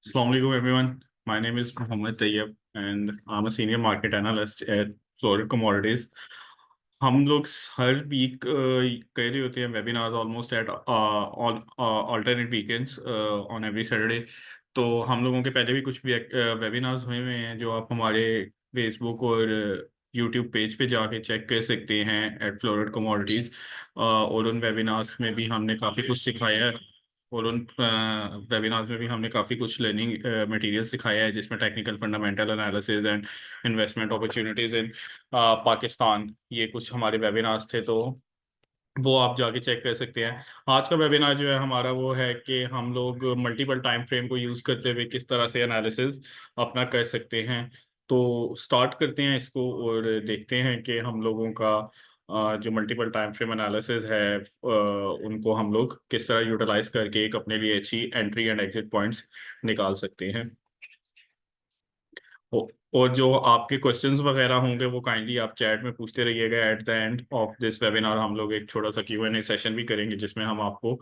Assalamu alaikum everyone. My name is Mohammed Tayyab and I'm a senior market analyst at Florid Commodities. हम लोग हर week कर रहे होते हैं webinars almost at all alternate weekends on every Saturday. तो हम लोगों के पहले भी कुछ वेबिनार्स हुए हुए हैं जो आप हमारे फेसबुक और यूट्यूब पेज पे जाके चेक कर सकते हैं एट फ्लोरिड कमोडिटीज़। और उन वेबिनार्स में भी हमने काफ़ी कुछ सिखाया है और उन वेबिनार्स में भी हमने काफ़ी कुछ लर्निंग मटेरियल सिखाया है जिसमें technical fundamental analysis and investment opportunities इन पाकिस्तान, ये कुछ हमारे वेबिनार्स थे। तो वो आप जाके चेक कर सकते हैं। आज का वेबिनार जो है हमारा वो है कि हम लोग मल्टीपल टाइम फ्रेम को यूज़ करते हुए किस तरह से एनालिसिस अपना कर सकते हैं। तो स्टार्ट करते हैं इसको और देखते हैं कि हम लोगों का जो मल्टीपल टाइम फ्रेम एनालिसिस है उनको हम लोग किस तरह यूटिलाइज करके एक अपने लिए अच्छी एंट्री एंड एग्जिट पॉइंट्स निकाल सकते हैं। ओ- और जो आपके क्वेश्चंस वगैरह होंगे वो काइंडली आप चैट में पूछते रहिएगा। At the end of this webinar हम लोग एक छोटा सा Q&A सेशन भी करेंगे जिसमें हम आपको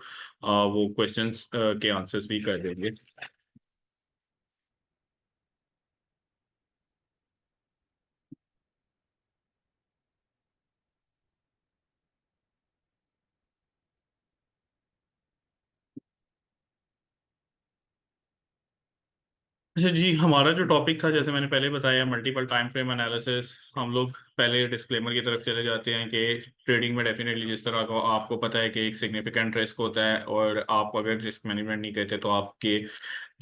वो क्वेश्चंस के आंसर्स भी कर देंगे। अच्छा जी, हमारा जो टॉपिक था जैसे मैंने पहले बताया मल्टीपल टाइम फ्रेम एनालिसिस। हम लोग पहले डिस्क्लेमर की तरफ चले जाते हैं कि ट्रेडिंग में डेफिनेटली जिस तरह का आपको पता है कि एक सिग्निफिकेंट रिस्क होता है और आप अगर रिस्क मैनेजमेंट नहीं करते तो आपके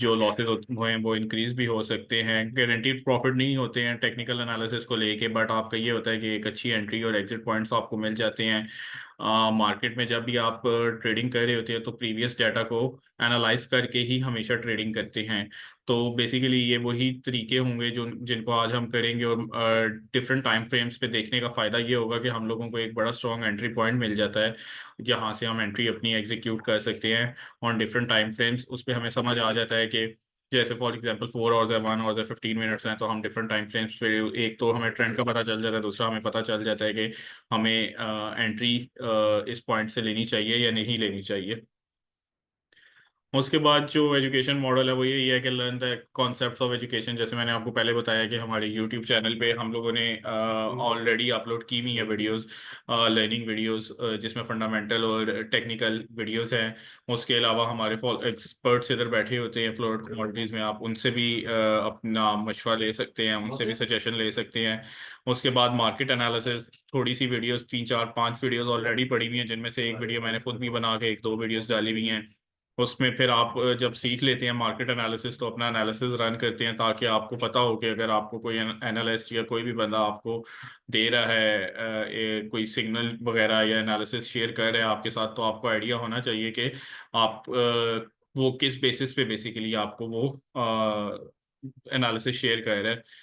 जो लॉसेज हुए हैं वो इंक्रीज भी हो सकते हैं। गारंटीड प्रॉफिट नहीं होते हैं टेक्निकल एनालिसिस को लेके, बट आपका ये होता है कि एक अच्छी एंट्री और एग्जिट पॉइंट्स आपको मिल जाते हैं। मार्केट में जब भी आप ट्रेडिंग कर रहे होते हैं तो प्रीवियस डाटा को एनालाइज करके ही हमेशा ट्रेडिंग करते हैं। तो बेसिकली ये वही तरीके होंगे जो जिनको आज हम करेंगे और डिफरेंट टाइम फ्रेम्स पे देखने का फ़ायदा ये होगा कि हम लोगों को एक बड़ा स्ट्रॉन्ग एंट्री पॉइंट मिल जाता है जहाँ से हम एंट्री अपनी एग्जीक्यूट कर सकते हैं ऑन डिफरेंट टाइम फ्रेम्स। उस पर हमें समझ आ जाता है कि जैसे फॉर एग्जांपल 4 आवर्स है, 1 आवर है, 15 मिनट्स हैं, तो हम डिफरेंट टाइम फ्रेम्स पे एक तो हमें ट्रेंड का पता चल जाता है, दूसरा हमें पता चल जाता है कि हमें एंट्री इस पॉइंट से लेनी चाहिए या नहीं लेनी चाहिए। उसके बाद जो एजुकेशन मॉडल है वो यही है कि learn the concepts of education. जैसे मैंने आपको पहले बताया कि हमारे यूट्यूब चैनल पे हम लोगों ने ऑलरेडी अपलोड की हुई है वीडियोस, लर्निंग वीडियोस, जिसमें फंडामेंटल और टेक्निकल वीडियोस हैं। उसके अलावा हमारे एक्सपर्ट्स इधर बैठे होते हैं फ्लोरिड कमोडिटीज़ में, आप उनसे भी अपना मशवरा ले सकते हैं, उनसे भी सजेशन ले सकते हैं। उसके बाद मार्केट एनालिसिस, थोड़ी सी वीडियोस, 3 4 5 वीडियोस ऑलरेडी पड़ी हुई हैं जिनमें से एक वीडियो मैंने खुद भी बना के एक दो वीडियोस डाली हुई हैं। उसमें फिर आप जब सीख लेते हैं मार्केट एनालिसिस तो अपना एनालिसिस रन करते हैं ताकि आपको पता हो कि अगर आपको कोई एनालिस्ट या कोई भी बंदा आपको दे रहा है कोई सिग्नल वगैरह या एनालिसिस शेयर कर रहा है आपके साथ, तो आपको आइडिया होना चाहिए कि आप वो किस बेसिस पे बेसिकली आपको वो एनालिसिस शेयर कर रहा है।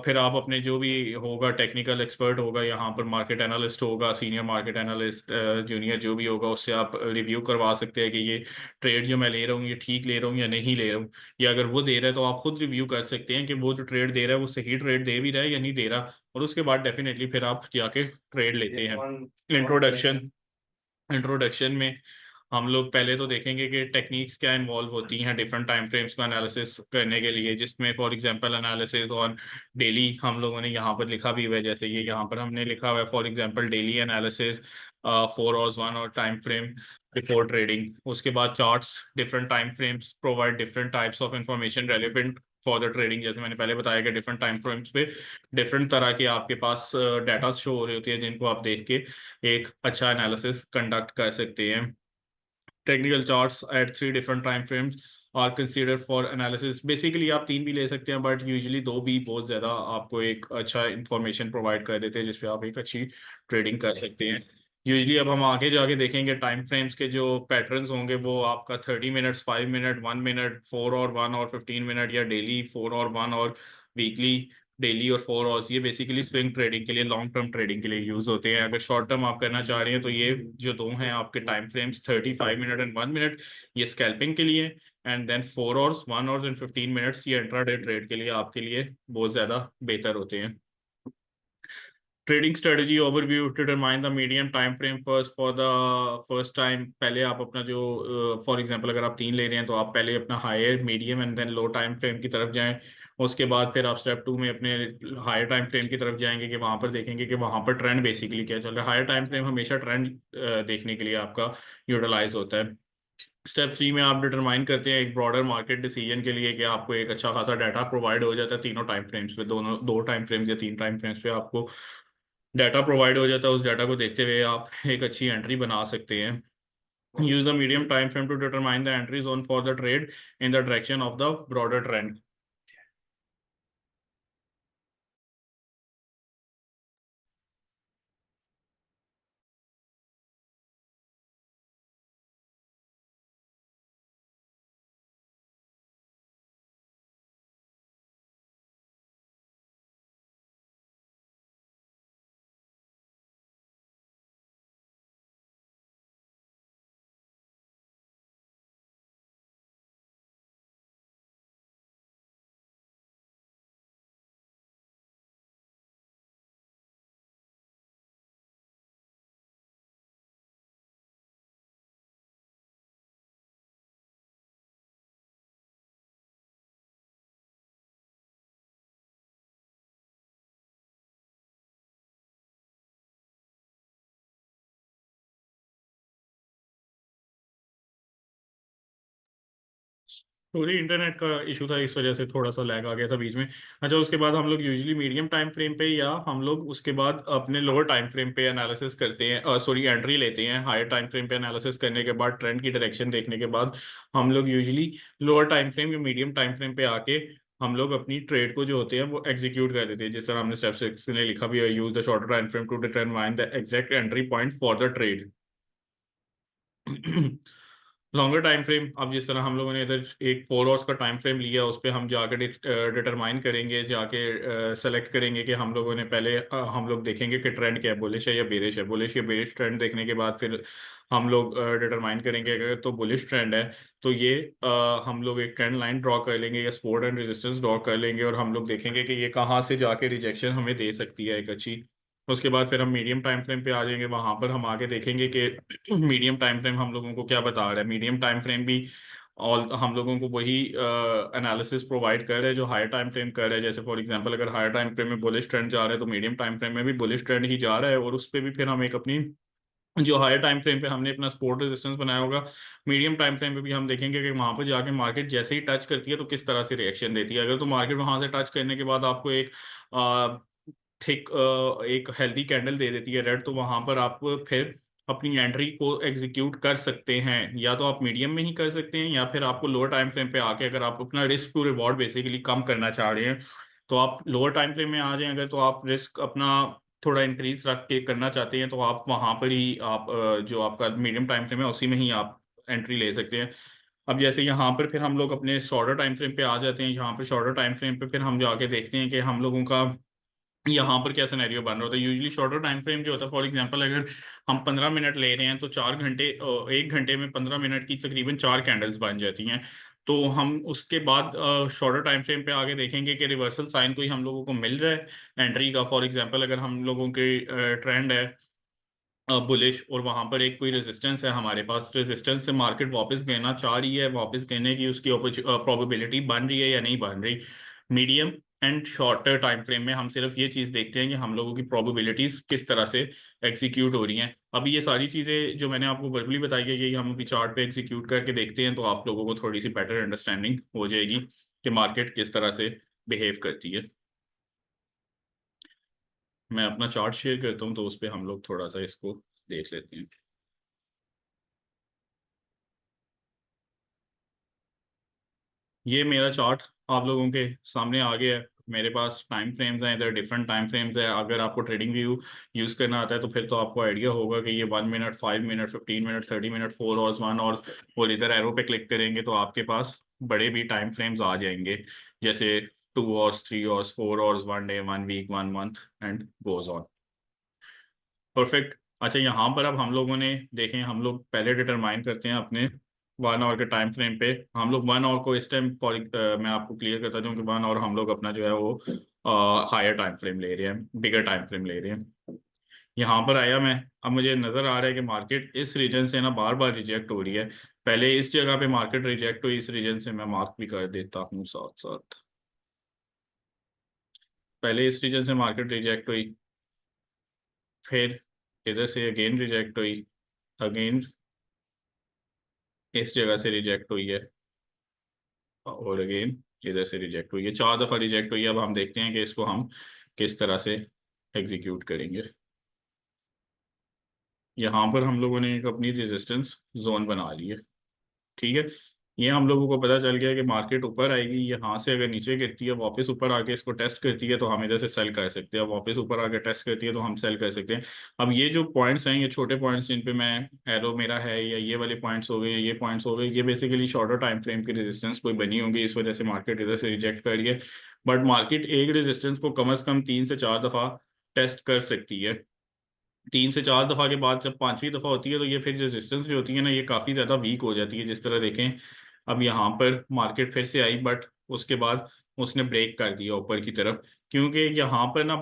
फिर आप अपने जो भी होगा टेक्निकल एक्सपर्ट होगा, यहाँ पर मार्केट एनालिस्ट होगा, सीनियर मार्केट एनालिस्ट, जूनियर जो भी होगा, उससे आप रिव्यू करवा सकते हैं कि ये ट्रेड जो मैं ले रहा हूँ ये ठीक ले रहा हूँ या नहीं ले रहा हूँ। या अगर वो दे रहा है तो आप खुद रिव्यू कर सकते हैं कि वो जो ट्रेड दे रहा है वो सही ट्रेड दे भी रहा है या नहीं दे रहा। और उसके बाद डेफिनेटली फिर आप जाके ट्रेड लेते हैं। इंट्रोडक्शन, इंट्रोडक्शन में हम लोग पहले तो देखेंगे कि टेक्निक्स क्या इन्वॉल्व होती हैं डिफरेंट टाइम फ्रेम्स को एनालिसिस करने के लिए, जिसमें for example analysis on daily हम लोगों ने यहाँ पर लिखा भी हुआ है। जैसे ये यहाँ पर हमने लिखा हुआ है for example daily analysis 4 hours 1 hour time frame before trading. उसके बाद charts, different time frames provide different types of information relevant for the trading. जैसे मैंने पहले बताया कि डिफरेंट टाइम फ्रेम्स पे डिफरेंट तरह के आपके पास डाटा शो हो रही होती है जिनको आप देख के एक अच्छा एनालिसिस कंडक्ट कर सकते हैं। Technical charts at 3 different time frames are consider for analysis. Basically आप तीन भी ले सकते हैं बट यूजुअली दो भी बहुत ज़्यादा आपको एक अच्छा इंफॉर्मेशन प्रोवाइड कर देते हैं जिसपे आप एक अच्छी ट्रेडिंग कर सकते हैं। यूजुअली अब हम आगे जाके देखेंगे टाइम फ्रेम्स के जो पैटर्न्स होंगे वो आपका 30 मिनट्स, 5 मिनट, 1 मिनट, 4 और 1 और 15 मिनट, या डेली 4 और 1 और वीकली डेली और 4 आवर्स। ये बेसिकली स्विंग ट्रेडिंग के लिए, लॉन्ग टर्म ट्रेडिंग के लिए यूज होते हैं। अगर शॉर्ट टर्म आप करना चाह रहे हैं तो ये जो दो हैं आपके time frames, 35 minute and 1 minute, ये स्कैल्पिंग के लिए। And then 4 hours, 1 hours and 15 minutes, ये इंट्राडे ट्रेड के लिए आपके लिए बहुत ज्यादा बेहतर होते हैं। Trading strategy overview, determine the medium time frame first for the first time. पहले आप अपना जो फॉर एग्जांपल अगर आप 3 ले रहे हैं तो आप पहले अपना higher medium and then low time frame की तरफ जाएं। उसके बाद फिर आप स्टेप 2 में अपने हायर टाइम फ्रेम की तरफ जाएंगे कि वहां पर देखेंगे कि वहां पर ट्रेंड बेसिकली क्या चल रहा है। हायर टाइम फ्रेम हमेशा ट्रेंड देखने के लिए आपका यूटिलाइज होता है। स्टेप 3 में आप डिटरमाइन करते हैं एक ब्रॉडर मार्केट डिसीजन के लिए कि आपको एक अच्छा खासा डाटा प्रोवाइड हो जाता है तीनों टाइम फ्रेम्स पे, दोनों 2 टाइम फ्रेम्स या 3 टाइम फ्रेम्स पे आपको डाटा प्रोवाइड हो जाता है। उस डाटा को देखते हुए आप एक अच्छी एंट्री बना सकते हैं। Use the medium time frame to determine the entry zone for the trade in the direction of the broader trend. पूरी इंटरनेट का इशू था, इस वजह से थोड़ा सा लैग आ गया था बीच में। अच्छा, उसके बाद हम लोग यूजुअली मीडियम टाइम फ्रेम पे या हम लोग उसके बाद अपने लोअर टाइम फ्रेम पे एनालिसिस करते हैं, सॉरी एंट्री लेते हैं। हायर टाइम फ्रेम पे एनालिसिस करने के बाद ट्रेंड की डायरेक्शन देखने के बाद हम लोग यूजुअली लोअर टाइम फ्रेम या मीडियम टाइम फ्रेम पे आके हम लोग अपनी ट्रेड को जो होते हैं वो एग्जीक्यूट कर देते हैं। जिस तरह हमने स्टेप 6 में लिखा भी है, use the shorter time frame to determine the exact entry point for the trade. Longer time frame, अब जिस तरह हम लोगों ने इधर एक 4 आवर्स का टाइम फ्रेम लिया, उस पर हम जाकर डिटरमाइन करेंगे, जाके सेलेक्ट करेंगे कि हम लोगों ने पहले हम लोग देखेंगे कि ट्रेंड क्या है, बुलिश है या बेरिश है। बुलिश या बेरिश ट्रेंड देखने के बाद फिर हम लोग डिटरमाइन करेंगे अगर तो बुलिश ट्रेंड है तो ये हम लोग एक ट्रेंड लाइन ड्रॉ कर लेंगे या सपोर्ट एंड रेजिस्टेंस ड्रॉ कर लेंगे और हम लोग देखेंगे कि ये कहाँ से जाके रिजेक्शन हमें दे सकती है एक अच्छी। उसके बाद फिर हम मीडियम टाइम फ्रेम पे आ जाएंगे, वहां पर हम आगे देखेंगे कि मीडियम टाइम फ्रेम हम लोगों को क्या बता रहा है। मीडियम टाइम फ्रेम भी ऑल हम लोगों को वही एनालिसिस प्रोवाइड कर रहा है जो हायर टाइम फ्रेम कर रहा है। जैसे फॉर एग्जांपल अगर हायर टाइम फ्रेम में बुलिश ट्रेंड जा रहा है तो मीडियम टाइम फ्रेम में भी बुलिश ट्रेंड ही जा रहा है, और उस पर भी फिर हम एक अपनी जो हायर टाइम फ्रेम पे हमने अपना सपोर्ट रेजिस्टेंस बनाया होगा, मीडियम टाइम फ्रेम पे भी हम देखेंगे कि वहां पर जाके मार्केट जैसे ही टच करती है तो किस तरह से रिएक्शन देती है। अगर तो मार्केट वहां से टच करने के बाद आपको एक थिक एक हेल्दी कैंडल दे देती है रेड, तो वहां पर आप फिर अपनी एंट्री को एग्जीक्यूट कर सकते हैं। या तो आप मीडियम में ही कर सकते हैं या फिर आपको लोअर टाइम फ्रेम पे आके अगर आप अपना रिस्क टू रिवॉर्ड बेसिकली कम करना चाह रहे हैं तो आप लोअर टाइम फ्रेम में आ जाएं। अगर तो आप रिस्क अपना थोड़ा इंक्रीज रख के करना चाहते हैं तो आप वहां पर ही आप जो आपका मीडियम टाइम फ्रेम है उसी में ही आप एंट्री ले सकते हैं। अब जैसे यहाँ पर फिर हम लोग अपने शॉर्टर टाइम फ्रेम पे आ जाते हैं। यहाँ पर शॉर्टर टाइम फ्रेम पे फिर हम जाके देखते हैं कि हम लोगों का यहाँ पर क्या सिनेरियो बन रहा होता है। यूजुअली शॉर्टर टाइम फ्रेम जो होता है, फॉर एग्जांपल अगर हम 15 मिनट ले रहे हैं तो 4 घंटे 1 घंटे में 15 मिनट की तकरीबन 4 कैंडल्स बन जाती हैं। तो हम उसके बाद शॉर्टर टाइम फ्रेम पे आगे देखेंगे कि रिवर्सल साइन कोई हम लोगों को मिल रहा है एंट्री का। फॉर एग्जांपल अगर हम लोगों के ट्रेंड है बुलिश और वहां पर एक कोई रेजिस्टेंस है, हमारे पास रेजिस्टेंस से मार्केट वापस गिरना चाह रही है, वापस गिरने की उसकी प्रोबेबिलिटी बन रही है या नहीं बन रही। Medium and shorter time frame में हम सिर्फ ये चीज देखते हैं कि हम लोगों की प्रोबेबिलिटीज किस तरह से एग्जीक्यूट हो रही हैं। अभी ये सारी चीजें जो मैंने आपको वर्बली बताई है यही हम अभी चार्ट पे एग्जीक्यूट करके देखते हैं तो आप लोगों को थोड़ी सी बेटर अंडरस्टैंडिंग हो जाएगी कि मार्केट किस तरह से बिहेव करती है। मैं अपना चार्ट शेयर करता हूँ तो उस पर हम लोग थोड़ा सा इसको देख लेते हैं। ये मेरा चार्ट आप लोगों के सामने आ गया है। मेरे पास टाइम फ्रेम्स हैं, इधर डिफरेंट टाइम फ्रेम्स है। अगर आपको ट्रेडिंग व्यू यूज करना आता है तो फिर तो आपको आइडिया होगा कि ये 1 minute 5 minute 15 minute 30 minute 4 hours 1 hours, और इधर एरो पे क्लिक करेंगे तो आपके पास बड़े भी टाइम फ्रेम्स आ जाएंगे जैसे 2 hours 3 hours 4 hours 1 day 1 week 1 month and goes on. Perfect. अच्छा, यहाँ पर अब हम लोगों ने देखें, हम लोग पहले डिटरमाइन करते हैं अपने 1 आवर के टाइम फ्रेम पे। हम लोग 1 आवर को इस टाइम फॉर मैं आपको क्लियर करता हूँ कि 1 आवर हम लोग अपना जो है वो हायर टाइम फ्रेम ले रहे हैं, बिगर टाइम फ्रेम ले रहे हैं। यहाँ पर आया मैं, अब मुझे नज़र आ रहा है कि मार्केट इस रीजन से ना बार बार रिजेक्ट हो रही है। पहले इस जगह पे मार्केट रिजेक्ट हुई, इस रीजन से मैं मार्क भी कर देता हूँ साथ साथ। पहले इस रीजन से मार्केट रिजेक्ट हुई, फिर इधर से अगेन रिजेक्ट हुई, अगेन इस जगह से रिजेक्ट हुई है, और अगेन इधर से रिजेक्ट हुई है। 4 दफ़ा रिजेक्ट हुई है। अब हम देखते हैं कि इसको हम किस तरह से एग्जीक्यूट करेंगे। यहाँ पर हम लोगों ने एक अपनी रेजिस्टेंस जोन बना ली है। ठीक है, ये हम लोगों को पता चल गया कि मार्केट ऊपर आएगी, यहाँ से अगर नीचे गिरती है वापस ऊपर आके इसको टेस्ट करती है तो हम इधर से सेल कर सकते हैं, वापस ऊपर आके टेस्ट करती है तो हम सेल कर सकते हैं। अब ये जो पॉइंट्स हैं, ये छोटे पॉइंट्स जिन पे मैं एरो मेरा है, या ये वाले पॉइंट्स हो गए, ये पॉइंट्स हो गए, ये बेसिकली शॉर्टर टाइम फ्रेम की रेजिस्टेंस कोई बनी होंगी, इस वजह से मार्केट इधर से रिजेक्ट कर रही है। बट मार्केट एक रेजिस्टेंस को कम अज कम 3 से 4 दफ़ा टेस्ट कर सकती है। 3 से 4 दफ़ा के बाद जब 5वीं दफ़ा होती है तो ये फिर रेजिस्टेंस जो होती है ना, ये काफ़ी ज़्यादा वीक हो जाती है। जिस तरह देखें, अब यहाँ पर मार्केट फिर से आई, बट उसके बाद उसने ब्रेक कर दिया ऊपर की तरफ, क्योंकि यहाँ पर ना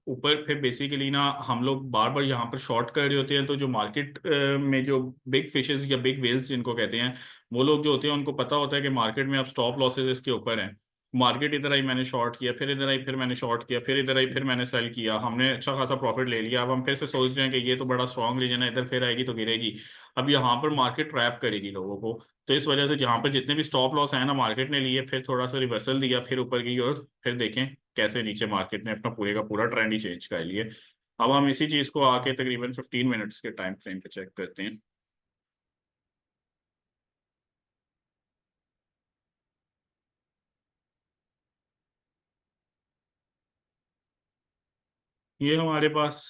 ऊपर फिर बेसिकली ना हम लोग बार बार यहाँ पर शॉर्ट कर रहे होते हैं। तो जो मार्केट में जो बिग फिशेस या बिग वेल्स जिनको कहते हैं, वो लोग जो होते हैं उनको पता होता है कि मार्केट में अब स्टॉप लॉसेस इसके ऊपर हैं। मार्केट इधर आई, मैंने शॉर्ट किया, फिर इधर आई, फिर मैंने शॉर्ट किया, फिर इधर आई, फिर मैंने सेल किया, हमने अच्छा खासा प्रॉफिट ले लिया। अब हम फिर से सोच रहे हैं कि ये तो बड़ा स्ट्रांग रीजन है, इधर फिर आएगी तो गिरेगी। अब यहाँ पर मार्केट ट्रैप करेगी लोगों को। तो इस वजह से जहाँ पर जितने भी स्टॉप लॉस है ना मार्केट ने लिए, फिर थोड़ा सा रिवर्सल दिया, फिर ऊपर की, और फिर देखें कैसे नीचे मार्केट ने अपना पूरे का पूरा ट्रेंड ही चेंज कर लिया। अब हम इसी चीज़ को आके तकरीबन 15 मिनट्स के टाइम फ्रेम पे चेक करते हैं। ये हमारे पास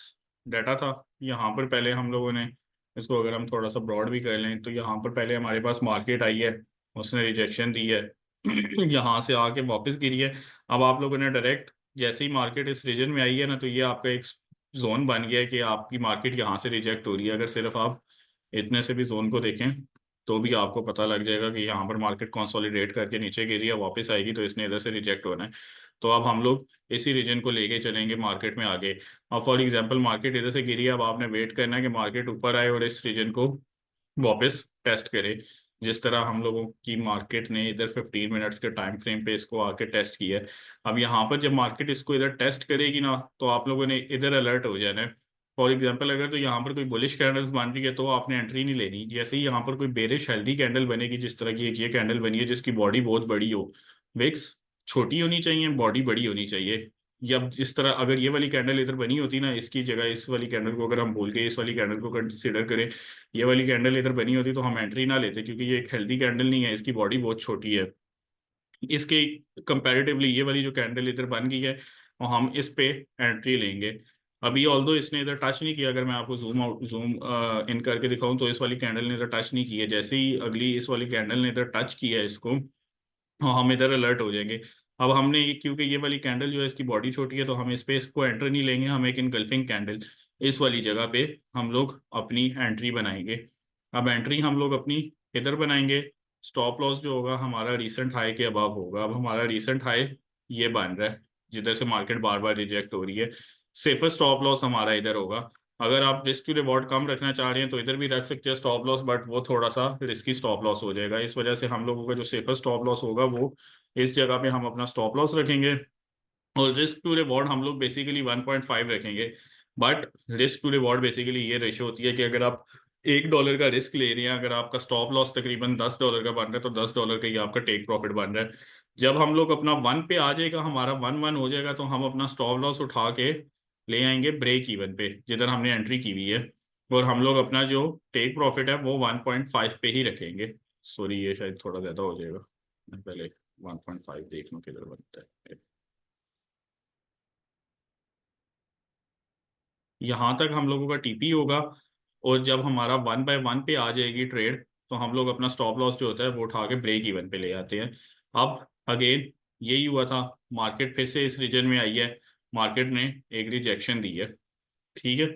डाटा था। यहाँ पर पहले हम लोगों ने इसको, अगर हम थोड़ा सा ब्रॉड भी कर लें, तो यहाँ पर पहले हमारे पास मार्केट आई है, उसने रिजेक्शन दी है, यहाँ से आके वापस गिरी है। अब आप लोगों ने डायरेक्ट जैसे ही मार्केट इस रीजन में आई है ना, तो ये आपका एक जोन बन गया है कि आपकी मार्केट यहाँ से रिजेक्ट हो रही है। अगर सिर्फ आप इतने से भी जोन को देखें तो भी आपको पता लग जाएगा कि यहाँ पर मार्केट कंसोलिडेट करके नीचे गिरी है, वापस आएगी तो इसने इधर से रिजेक्ट होना है। तो अब हम लोग इसी रीजन को लेके चलेंगे मार्केट में आगे। अब फॉर एग्जांपल मार्केट इधर से गिरी है, अब आपने वेट करना है कि मार्केट ऊपर आए और इस रीजन को वापस टेस्ट करे। जिस तरह हम लोगों की मार्केट ने इधर 15 मिनट्स के टाइम फ्रेम पे इसको आके टेस्ट किया है। अब यहाँ पर जब मार्केट इसको इधर टेस्ट करेगी ना, तो आप लोगों ने इधर अलर्ट हो जाना है। फॉर एग्जांपल अगर तो यहाँ पर कोई बुलिश कैंडल्स बन रही है तो आपने एंट्री नहीं लेनी। जैसे ही यहाँ पर कोई बेरिश हेल्दी कैंडल बनेगी, जिस तरह की एक ये कैंडल बनी है जिसकी बॉडी बहुत बड़ी हो, विक्स छोटी होनी चाहिए, बॉडी बड़ी होनी चाहिए। या जिस तरह अगर ये वाली कैंडल इधर बनी होती ना, इसकी जगह इस वाली कैंडल को अगर हम भूल के इस वाली कैंडल को कंसिडर करें, ये वाली कैंडल इधर बनी होती तो हम एंट्री ना लेते, क्योंकि ये एक हेल्दी कैंडल नहीं है, इसकी बॉडी बहुत छोटी है। इसके कंपैरेटिवली ये वाली जो कैंडल इधर बन गई है, और हम इस पे एंट्री लेंगे। अभी ऑल्दो इसने इधर टच नहीं किया, अगर मैं आपको जूम इन करके दिखाऊं तो इस वाली कैंडल ने इधर टच नहीं किया। जैसे ही अगली इस वाली कैंडल ने इधर टच किया इसको, हाँ, हम इधर अलर्ट हो जाएंगे। अब हमने क्योंकि ये वाली कैंडल जो है इसकी बॉडी छोटी है, तो हम इस पे इसको एंटर नहीं लेंगे, हम एक इनगल्फिंग कैंडल इस वाली जगह पे हम लोग अपनी एंट्री बनाएंगे। अब एंट्री हम लोग अपनी इधर बनाएंगे। स्टॉप लॉस जो होगा हमारा रिसेंट हाई के अबव होगा। अब हमारा रिसेंट हाई ये बन रहा है जिधर से मार्केट बार बार रिजेक्ट हो रही है। सेफर स्टॉप लॉस हमारा इधर होगा। अगर आप रिस्क टू रिवॉर्ड कम रखना चाह रहे हैं तो इधर भी रख सकते हैं स्टॉप लॉस, बट वो थोड़ा सा रिस्की स्टॉप लॉस हो जाएगा। इस वजह से हम लोगों का जो सेफर स्टॉप लॉस होगा वो इस जगह पे हम अपना स्टॉप लॉस रखेंगे। और रिस्क टू रिवॉर्ड हम लोग बेसिकली 1.5 रखेंगे। But risk to reward basically ये रेशो होती है कि अगर आप $1 का रिस्क ले रहे हैं, अगर आपका स्टॉप लॉस तकरीबन $10 का बन रहा है, तो $10 का ही आपका टेक प्रॉफिट बन रहा है। जब हम लोग अपना 1 पे आ जाएगा, हमारा 1 हो जाएगा, तो हम अपना स्टॉप लॉस उठा के ले आएंगे ब्रेक इवन पे जिधर हमने एंट्री की हुई है। और हम लोग अपना जो टेक प्रॉफिट है वो 1.5 पे ही रखेंगे। सॉरी, ये शायद थोड़ा ज़्यादा हो जाएगा, मैं पहले 1.5 देख लूँ किधर बनता है। यहाँ तक हम लोगों का टीपी होगा। और जब हमारा 1/1 पे आ जाएगी ट्रेड, तो हम लोग अपना स्टॉप लॉस जो होता है वो उठा के ब्रेक इवन पे ले आते हैं। अब अगेन यही हुआ था, मार्केट फिर से इस रीजन में आई है, मार्केट ने एक रिजेक्शन दी है। ठीक है,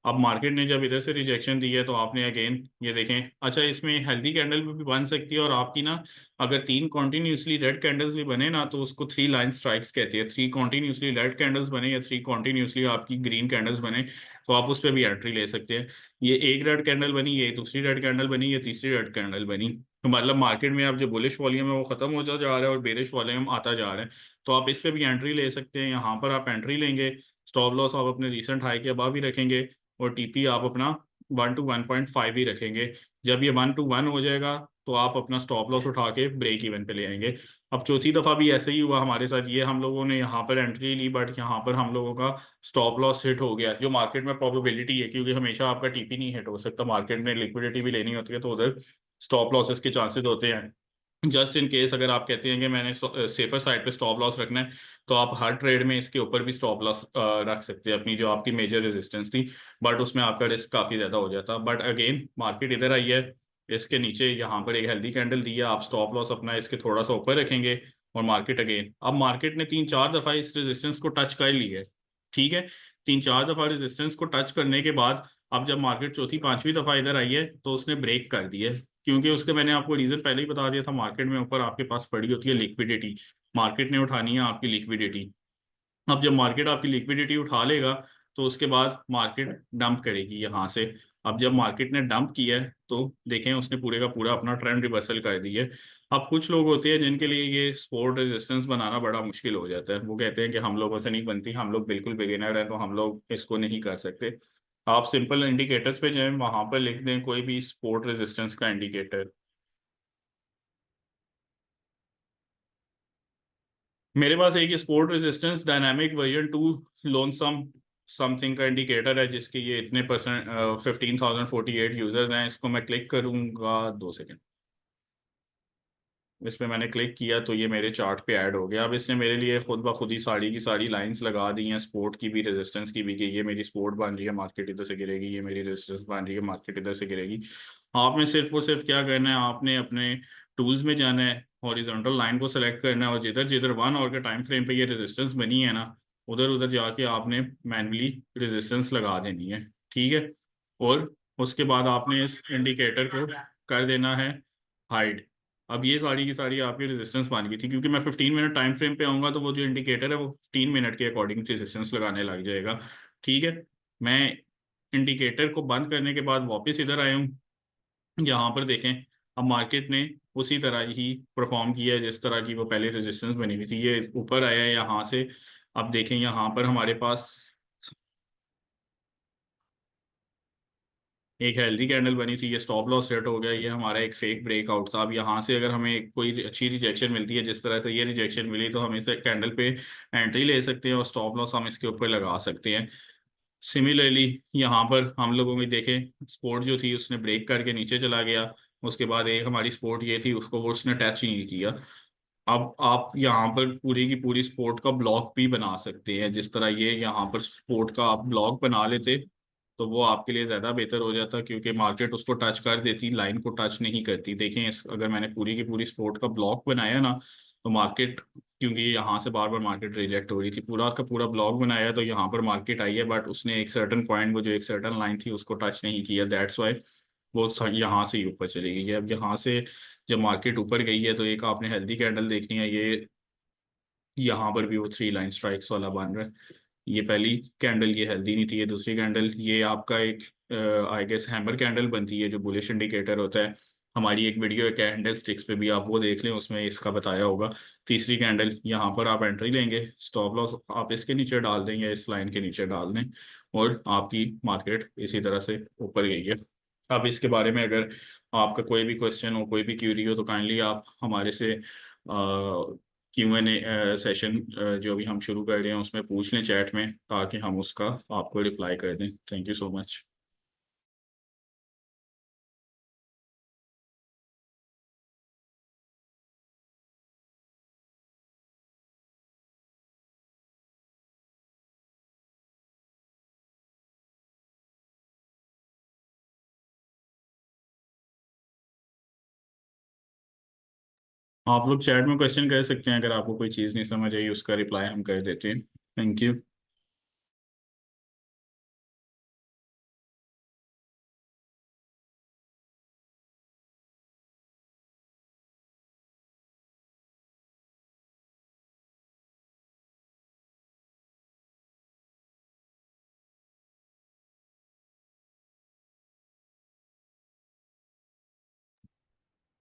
अब मार्केट ने जब इधर से रिजेक्शन दी है तो आपने अगेन ये देखें, अच्छा इसमें हेल्दी कैंडल भी बन सकती है, और आपकी ना अगर 3 कॉन्टिन्यूसली रेड कैंडल्स भी बने ना तो उसको 3 लाइन स्ट्राइक्स कहती है। 3 कॉन्टिन्यूसली रेड कैंडल्स बने या 3 कॉन्टिन्यूसली आपकी ग्रीन कैंडल्स बने तो आप उस पर भी एंट्री ले सकते हैं। ये एक रेड कैंडल बनी, ये दूसरी रेड कैंडल बनी, ये तीसरी रेड कैंडल बनी, तो मतलब मार्केट में अब जो बुलिश वॉल्यूम है वो खत्म होता जा रहा है और बेरिश वॉल्यूम आता जा रहा है। तो आप इस पे भी एंट्री ले सकते हैं। यहाँ पर आप एंट्री लेंगे, स्टॉप लॉस आप अपने रिसेंट हाई के अबव ही रखेंगे, और टीपी आप अपना 1 to 1.5 ही रखेंगे। जब ये 1 to 1 हो जाएगा तो आप अपना स्टॉप लॉस उठा के ब्रेक इवन पे ले आएंगे। अब चौथी दफ़ा भी ऐसे ही हुआ हमारे साथ, ये हम लोगों ने यहाँ पर एंट्री ली बट यहाँ पर हम लोगों का स्टॉप लॉस हिट हो गया, जो मार्केट में प्रोबेबिलिटी है, क्योंकि हमेशा आपका टीपी नहीं हिट हो सकता, मार्केट में लिक्विडिटी भी लेनी होती है तो उधर स्टॉप लॉसेस के चांसेस होते हैं। जस्ट इन केस अगर आप कहते हैं कि मैंने सेफर साइड पे स्टॉप लॉस रखना है तो आप हर ट्रेड में इसके ऊपर भी स्टॉप लॉस रख सकते हैं, अपनी जो आपकी मेजर रेजिस्टेंस थी, बट उसमें आपका रिस्क काफ़ी ज़्यादा हो जाता। बट अगेन मार्केट इधर आई है, इसके नीचे यहाँ पर एक हेल्दी कैंडल दी है, आप स्टॉप लॉस अपना इसके थोड़ा सा ऊपर रखेंगे, और मार्केट अगेन, अब मार्केट ने 3-4 दफ़ा इस रेजिस्टेंस को टच कर ली है, ठीक है। 3-4 दफ़ा रेजिस्टेंस को टच करने के बाद अब जब मार्केट चौथी पांचवी दफ़ा इधर आई है तो उसने ब्रेक कर दिया, क्योंकि उसके मैंने आपको रीजन पहले ही बता दिया था, मार्केट में ऊपर आपके पास पड़ी होती है लिक्विडिटी, मार्केट ने उठानी है आपकी लिक्विडिटी। अब जब मार्केट आपकी लिक्विडिटी उठा लेगा तो उसके बाद मार्केट डंप करेगी यहाँ से। अब जब मार्केट ने डंप किया है तो देखें उसने पूरे का पूरा अपना ट्रेंड रिवर्सल कर दिया है। अब कुछ लोग होते हैं जिनके लिए ये सपोर्ट रेजिस्टेंस बनाना बड़ा मुश्किल हो जाता है, वो कहते हैं कि हम लोगों से नहीं बनती, हम लोग बिल्कुल बिगिनर हैं तो हम लोग इसको नहीं कर सकते। आप सिंपल इंडिकेटर्स पे जाएं, वहां पर लिख दें कोई भी सपोर्ट रेजिस्टेंस का इंडिकेटर। मेरे पास एक sport resistance dynamic version 2 lonesome something का इंडिकेटर है, जिसके ये इतने परसेंट 15,048 यूजर्स हैं। इसको मैं क्लिक करूंगा, 2 सेकेंड। इस पे मैंने क्लिक किया तो ये मेरे चार्ट पे ऐड हो गया। अब इसने मेरे लिए खुद ब खुद ही सारी की सारी लाइंस लगा दी हैं, सपोर्ट की भी रेजिस्टेंस की भी, कि ये मेरी सपोर्ट बन रही है, मार्केट इधर से गिरेगी, ये मेरी रेजिस्टेंस बन रही है, मार्केट इधर से गिरेगी। आपने सिर्फ और सिर्फ क्या करना है, आपने अपने टूल्स में जाना है, हॉरिजॉन्टल लाइन को सेलेक्ट करना है, और जिधर जिधर 1 आवर के टाइम फ्रेम पे ये रेजिस्टेंस बनी है ना, उधर उधर जाके आपने मैनुअली रेजिस्टेंस लगा देनी है, ठीक है। और उसके बाद आपने इस इंडिकेटर को कर देना है हाइड। अब ये सारी की सारी आपकी रेजिस्टेंस बन गई थी, क्योंकि मैं 15 मिनट टाइम फ्रेम पे आऊंगा तो वो जो इंडिकेटर है वो 15 मिनट के अकॉर्डिंग रेजिस्टेंस लगाने लग जाएगा, ठीक है। मैं इंडिकेटर को बंद करने के बाद वापस इधर आया हूँ, यहाँ पर देखें अब मार्केट ने उसी तरह ही परफॉर्म किया है जिस तरह की वो पहले रेजिस्टेंस बनी हुई थी, ये ऊपर आया है यहाँ से। अब देखें यहाँ पर हमारे पास एक हेल्दी कैंडल बनी थी, ये स्टॉप लॉस सेट हो गया, ये हमारा एक फेक ब्रेकआउट था। अब यहाँ से अगर हमें कोई अच्छी रिजेक्शन मिलती है, जिस तरह से ये रिजेक्शन मिली, तो हम इस कैंडल पे एंट्री ले सकते हैं और स्टॉप लॉस हम इसके ऊपर लगा सकते हैं। सिमिलरली यहाँ पर हम लोगों ने देखे स्पोर्ट जो थी उसने ब्रेक करके नीचे चला गया, उसके बाद एक हमारी स्पोर्ट ये थी, उसको वो उसने टच ही नहीं किया। अब आप यहाँ पर पूरी की पूरी स्पोर्ट का ब्लॉक भी बना सकते हैं, जिस तरह ये यहाँ पर स्पोर्ट का आप ब्लॉक बना लेते तो वो आपके लिए ज़्यादा बेहतर हो जाता, क्योंकि मार्केट उसको टच कर देती, लाइन को टच नहीं करती। देखें अगर मैंने पूरी की पूरी स्पोर्ट का ब्लॉक बनाया ना, तो मार्केट, क्योंकि यहाँ से बार बार मार्केट रिजेक्ट हो रही थी, पूरा का पूरा ब्लॉक बनाया तो यहाँ पर मार्केट आई है, बट उसने एक सर्टन पॉइंट, वो जो एक सर्टन लाइन थी उसको टच नहीं किया, दैट्स वाई वो यहाँ से ही ऊपर चली गई है। अब यहाँ से जब मार्केट ऊपर गई है तो एक आपने हेल्दी कैंडल देखनी है, ये यहाँ पर भी वो 3 लाइन स्ट्राइक्स वाला बन रहा है। ये पहली कैंडल ये हेल्दी नहीं थी, ये दूसरी कैंडल ये आपका एक आई गेस हैमर कैंडल बनती है जो बुलिश इंडिकेटर होता है। हमारी एक वीडियो है कैंडल स्टिक्स पे भी, आप वो देख लें, उसमें इसका बताया होगा। तीसरी कैंडल यहाँ पर आप एंट्री लेंगे, स्टॉप लॉस आप इसके नीचे डाल दें या इस लाइन के नीचे डाल दें, और आपकी मार्केट इसी तरह से ऊपर गई है। अब इसके बारे में अगर आपका कोई भी क्वेश्चन हो, कोई भी क्यूरी हो, तो काइंडली आप हमारे से Q&A सेशन जो भी हम शुरू कर रहे हैं उसमें पूछ लें चैट में, ताकि हम उसका आपको रिप्लाई कर दें। Thank you so much. आप लोग चैट में क्वेश्चन कर सकते हैं, अगर आपको कोई चीज़ नहीं समझ आई उसका रिप्लाई हम कर देते हैं। Thank you.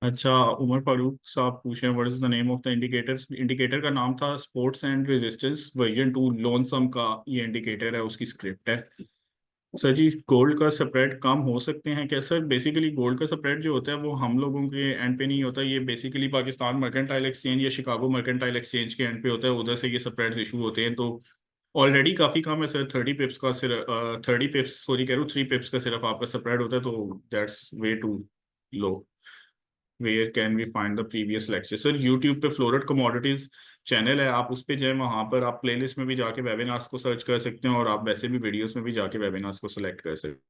अच्छा, उमर फारूक साहब पूछ रहे हैं what is the name of the indicator. Indicator का नाम था sports and resistance version 2 lonesome का, ये इंडिकेटर है, उसकी स्क्रिप्ट है। सर जी, गोल्ड का स्प्रेड कम हो सकते हैं क्या सर? बेसिकली गोल्ड का स्प्रेड जो होता है वो हम लोगों के एंड पे नहीं होता, ये बेसिकली पाकिस्तान मर्केंटाइल एक्सचेंज या शिकागो मर्केंटाइल एक्सचेंज के एंड पे होता है, उधर से ये स्प्रेड इशू होते हैं। तो ऑलरेडी काफ़ी कम है सर, 30 पिप्स का सिर्फ 30 पिप्स, सॉरी कह रहा हूँ, 3 पिप्स का सिर्फ आपका स्प्रेड होता है, तो that's way too low. Where can we find the previous lecture? Sir YouTube पे फ्लोरेट कमोडिटीज चैनल है, आप उस पे जाए, वहाँ पर आप प्लेलिस्ट में भी जाके वेबिनार्स को सर्च कर सकते हैं, और आप वैसे भी वीडियोस में भी जाके वेबिनार्स को सिलेक्ट कर सकते हैं।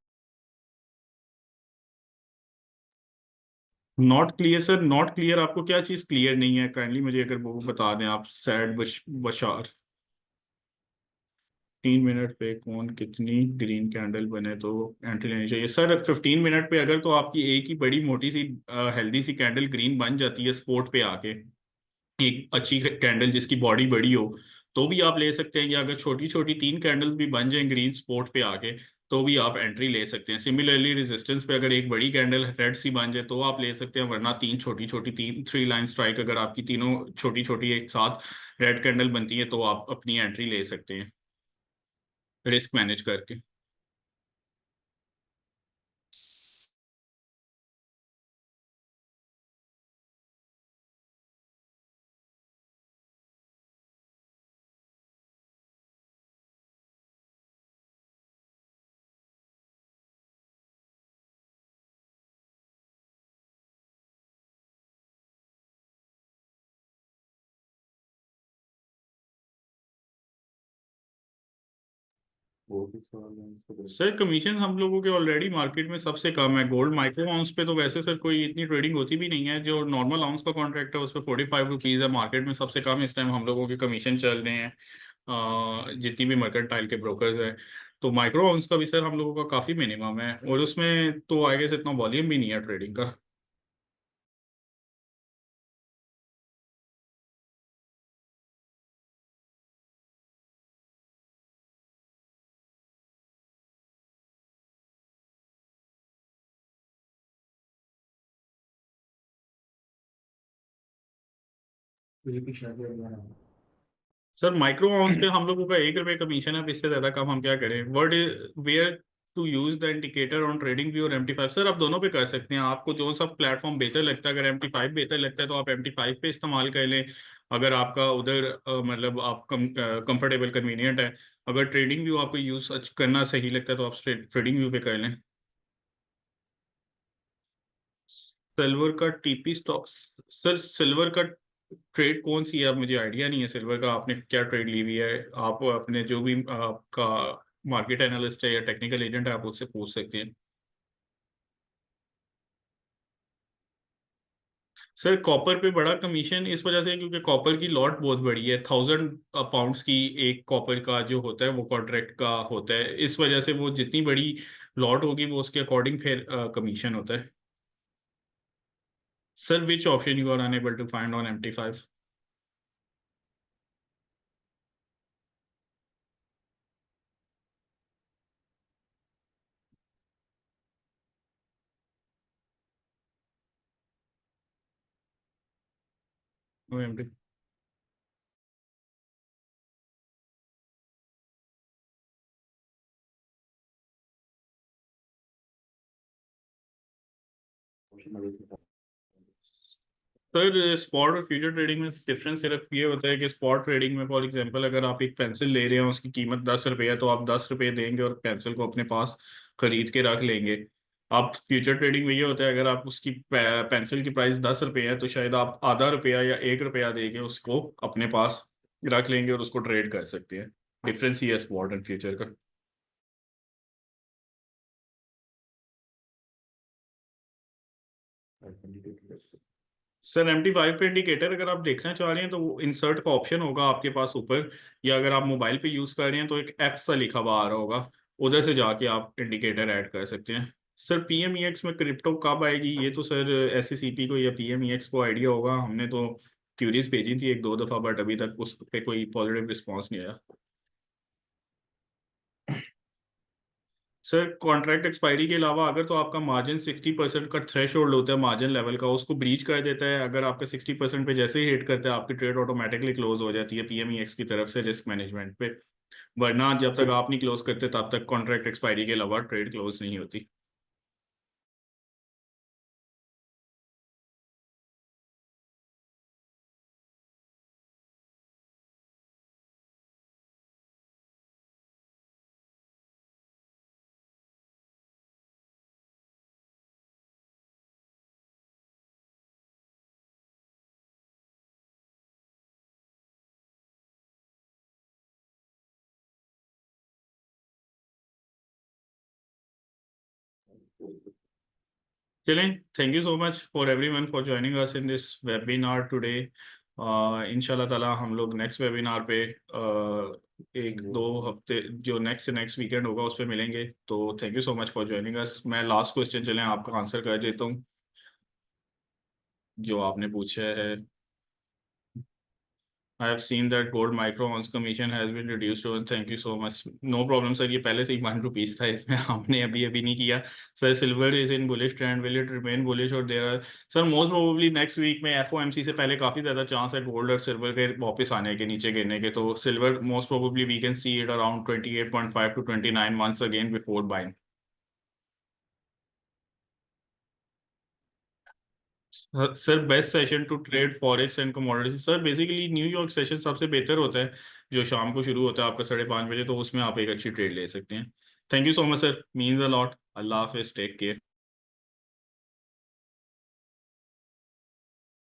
Not clear sir, not clear आपको क्या चीज़ क्लियर नहीं है? काइंडली मुझे अगर वो बता दें आप। सैड बशार, 15 मिनट पे कौन कितनी ग्रीन कैंडल बने तो एंट्री लेनी चाहिए? सर 15 मिनट पे अगर तो आपकी एक ही बड़ी मोटी सी हेल्दी सी कैंडल ग्रीन बन जाती है स्पोर्ट पे आके, एक अच्छी कैंडल जिसकी बॉडी बड़ी हो, तो भी आप ले सकते हैं। या अगर छोटी छोटी 3 कैंडल्स भी बन जाएं ग्रीन स्पोर्ट पे आके, तो भी आप एंट्री ले सकते हैं। सिमिलरली रेजिस्टेंस पे अगर एक बड़ी कैंडल रेड सी बन जाए तो आप ले सकते हैं, वरना तीन छोटी छोटी, तीन 3 लाइन स्ट्राइक अगर आपकी तीनों छोटी छोटी एक साथ रेड कैंडल बनती है, तो आप अपनी एंट्री ले सकते हैं रिस्क मैनेज करके। सर कमीशन हम लोगों के ऑलरेडी मार्केट में सबसे कम है। गोल्ड माइक्रो आउंस पे तो वैसे सर कोई इतनी ट्रेडिंग होती भी नहीं है। जो नॉर्मल आउंस का कॉन्ट्रैक्ट है उस पर 45 रुपीज़ है मार्केट में, सबसे कम इस टाइम हम लोगों के कमीशन चल रहे हैं जितनी भी मर्केंटाइल के ब्रोकर्स हैं। तो माइक्रो आउंस का भी सर हम लोगों का काफ़ी मिनिमम है, और उसमें तो आई गेस इतना वॉल्यूम भी नहीं है ट्रेडिंग का। सर माइक्रो अमाउंट पे हम लोगों का 1 रुपये कमीशन है, अब इससे ज्यादा कम हम क्या करें? Word where to use the indicator on TradingView और MT5? सर आप दोनों पे कर सकते हैं, आपको जो सा प्लेटफॉर्म बेहतर लगता है। अगर MT5 बेहतर लगता है तो आप MT5 पे इस्तेमाल कर लें। अगर आपका उधर मतलब आप कंफर्टेबल कन्वीनियंट है, अगर ट्रेडिंग व्यू आपको यूज करना सही लगता है तो आप ट्रेडिंग व्यू पे कर लें। सिल्वर का TP स्टॉक्स? सर सिल्वर का ट्रेड कौन सी है? अब मुझे आइडिया नहीं है सिल्वर का, आपने क्या ट्रेड ली हुई है। आप अपने जो भी आपका मार्केट एनालिस्ट है या टेक्निकल एजेंट है, आप उससे पूछ सकते हैं। सर कॉपर पे बड़ा कमीशन इस वजह से क्योंकि कॉपर की लॉट बहुत बड़ी है, 1000 पाउंड्स की एक कॉपर का जो होता है वो कॉन्ट्रैक्ट का होता है, इस वजह से वो जितनी बड़ी लॉट होगी वो उसके अकॉर्डिंग फिर कमीशन होता है। Sir which option you are unable to find on MT5? Sir spot और फ्यूचर ट्रेडिंग में डिफरेंस सिर्फ ये होता है कि स्पॉट ट्रेडिंग में फॉर एग्जांपल अगर आप एक पेंसिल ले रहे हैं, उसकी कीमत 10 रुपये है, तो आप 10 रुपये देंगे और पेंसिल को अपने पास खरीद के रख लेंगे। आप फ्यूचर ट्रेडिंग में ये होता है, अगर आप उसकी पेंसिल की प्राइस 10 रुपये है, तो शायद आप आधा रुपया या 1 रुपया देके उसको अपने पास रख लेंगे और उसको ट्रेड कर सकते हैं। डिफरेंस ये है स्पॉट एंड फ्यूचर का। सर MT5 पे इंडिकेटर अगर आप देखना चाह रहे हैं तो वो इंसर्ट का ऑप्शन होगा आपके पास ऊपर, या अगर आप मोबाइल पे यूज़ कर रहे हैं तो एक एक्स सा लिखा हुआ आ रहा होगा, उधर से जाके आप इंडिकेटर ऐड कर सकते हैं। सर PMEX में क्रिप्टो कब आएगी, ये तो सर SECP को या PMEX को आइडिया होगा। हमने तो क्यूरीज भेजी थी 1-2 दफ़ा, बट अभी तक उस पे कोई पॉजिटिव रिस्पॉन्स नहीं आया। सर कॉन्ट्रैक्ट एक्सपायरी के अलावा अगर तो आपका मार्जिन 60% का थ्रेश होल्ड होता है मार्जिन लेवल का, उसको ब्रीच कर देता है। अगर आपका 60% पे जैसे ही हिट करता है, आपकी ट्रेड ऑटोमेटिकली क्लोज हो जाती है पीएमईएक्स की तरफ से रिस्क मैनेजमेंट पे। वरना जब तक आप नहीं क्लोज करते तब तक कॉन्ट्रैक्ट एक्सपायरी के अलावा ट्रेड क्लोज नहीं होती। चलें, thank you so much for everyone for joining us in this webinar today. इंशाल्लाह ताला हम लोग नेक्स्ट वेबिनार पे एक दो हफ्ते जो नेक्स्ट वीकेंड होगा उस पर मिलेंगे। तो thank you so much for joining us. मैं लास्ट क्वेश्चन चलें आपका आंसर कर देता हूँ जो आपने पूछा है। I have seen that gold micro-ounce commission has been reduced to, thank you so much. No problem sir, ये पहले से ही 1 रुपीज था, इसमें हमने अभी नहीं किया। Sir silver is in bullish trend, will it remain bullish और there are, sir most probably next week में एफओएमसी से पहले काफी ज्यादा चांस है गोल्ड और सिल्वर के वापस आने के, नीचे गिरने के। तो silver most probably we can see it around 28.5 to 29 months again before buying. Sir best session to trade forex and commodities, sir basically New York session सबसे बेहतर होता है, जो शाम को शुरू होता है आपका 5:30 बजे। तो उसमें आप एक अच्छी ट्रेड ले सकते हैं। Thank you so much sir, means a lot. अल्लाह हाफिज, टेक केयर।